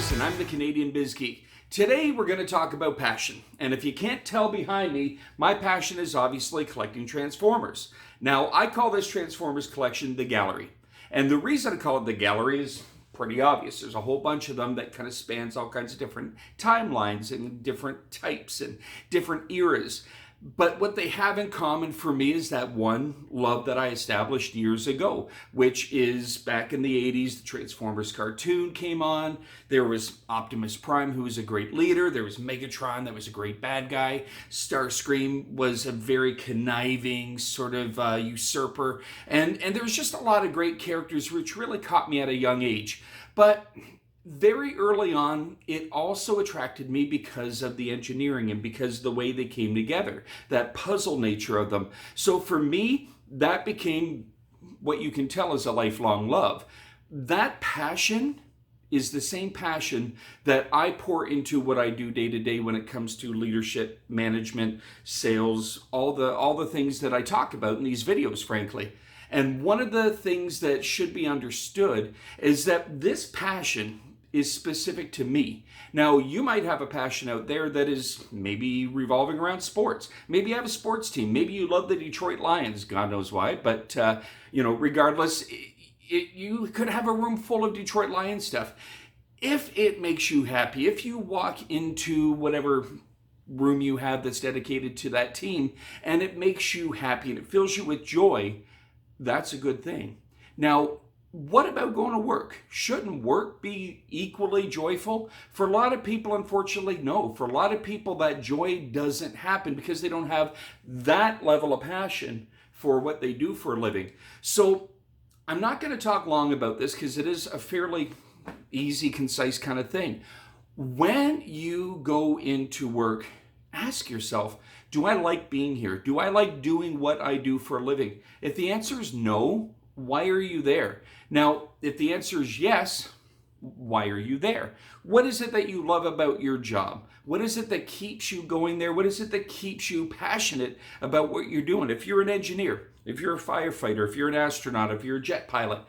Chris, and I'm the Canadian BizGeek. Today we're going to talk about passion. And if you can't tell behind me, my passion is obviously collecting Transformers. Now, I call this Transformers collection the Gallery. And the reason I call it the Gallery is pretty obvious. There's a whole bunch of them that kind of spans all kinds of different timelines and different types and different eras. But what they have in common for me is that one love that I established years ago, which is back in the 80s, the Transformers cartoon came on. There was Optimus Prime, who was a great leader. There was Megatron, that was a great bad guy. Starscream was a very conniving sort of usurper. And there was just a lot of great characters, which really caught me at a young age. But very early on, it also attracted me because of the engineering and because of the way they came together, that puzzle nature of them. So for me, that became what you can tell is a lifelong love. That passion is the same passion that I pour into what I do day to day when it comes to leadership, management, sales, all the things that I talk about in these videos, frankly. And one of the things that should be understood is that this passion is specific to me. Now, you might have a passion out there that is maybe revolving around sports. Maybe you have a sports team. Maybe you love the Detroit Lions, God knows why. But, regardless, you could have a room full of Detroit Lions stuff. If it makes you happy, if you walk into whatever room you have that's dedicated to that team and it makes you happy and it fills you with joy, that's a good thing. Now, what about going to work? Shouldn't work be equally joyful? For a lot of people, unfortunately, no. For a lot of people, that joy doesn't happen because they don't have that level of passion for what they do for a living. So I'm not going to talk long about this because it is a fairly easy, concise kind of thing. When you go into work, ask yourself, do I like being here? Do I like doing what I do for a living? If the answer is no, why are you there? Now, if the answer is yes, why are you there? What is it that you love about your job? What is it that keeps you going there? What is it that keeps you passionate about what you're doing? If you're an engineer, if you're a firefighter, if you're an astronaut, if you're a jet pilot,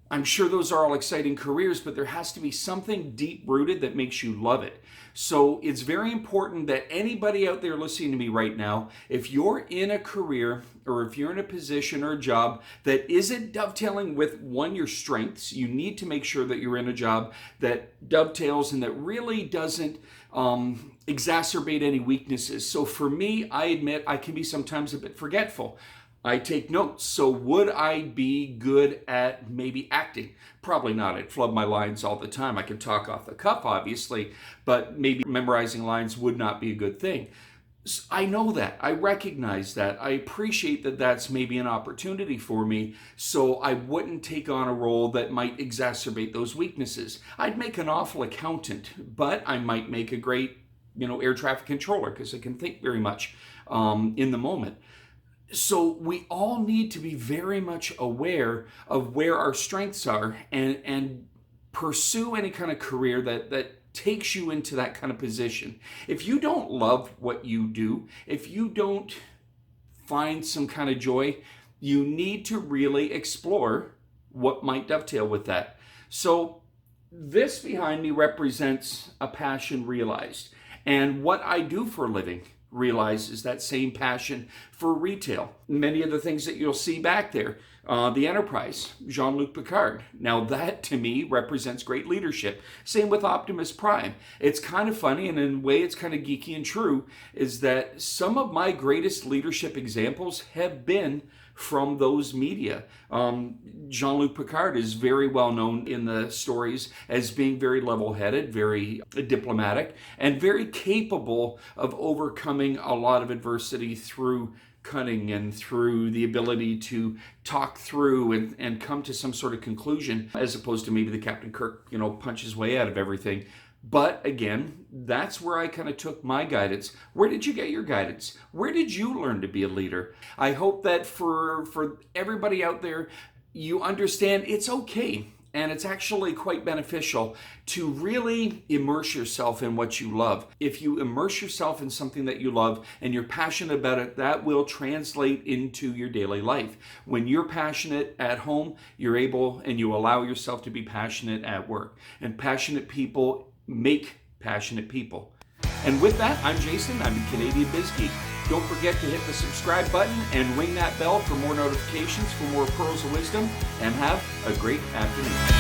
I'm sure those are all exciting careers, but there has to be something deep-rooted that makes you love it. So it's very important that anybody out there listening to me right now, if you're in a career or if you're in a position or a job that isn't dovetailing with, one, your strengths, you need to make sure that you're in a job that dovetails and that really doesn't exacerbate any weaknesses. So for me, I admit I can be sometimes a bit forgetful. I take notes. So would I be good at maybe acting? Probably not. I'd flub my lines all the time. I can talk off the cuff, obviously, but maybe memorizing lines would not be a good thing. I know that. I recognize that. I appreciate that that's maybe an opportunity for me, so I wouldn't take on a role that might exacerbate those weaknesses. I'd make an awful accountant, but I might make a great, air traffic controller because I can think very much in the moment. So we all need to be very much aware of where our strengths are and pursue any kind of career that takes you into that kind of position. If you don't love what you do, if you don't find some kind of joy, you need to really explore what might dovetail with that. So this behind me represents a passion realized. And what I do for a living realizes that same passion for retail. Many of the things that you'll see back there, the Enterprise, Jean-Luc Picard. Now that to me represents great leadership. Same with Optimus Prime. It's kind of funny, and in a way it's kind of geeky and true, is that some of my greatest leadership examples have been from those media. Jean-Luc Picard is very well known in the stories as being very level-headed, very diplomatic, and very capable of overcoming a lot of adversity through cunning and through the ability to talk through and come to some sort of conclusion, as opposed to maybe the Captain Kirk, punch his way out of everything. But again, that's where I kind of took my guidance. Where did you get your guidance? Where did you learn to be a leader? I hope that for everybody out there, you understand it's okay. And it's actually quite beneficial to really immerse yourself in what you love. If you immerse yourself in something that you love and you're passionate about it, that will translate into your daily life. When you're passionate at home, you're able and you allow yourself to be passionate at work. And passionate people make passionate people. And with that, I'm Jason. I'm a Canadian BizGeek. Don't forget to hit the subscribe button and ring that bell for more notifications, for more pearls of wisdom, and have a great afternoon.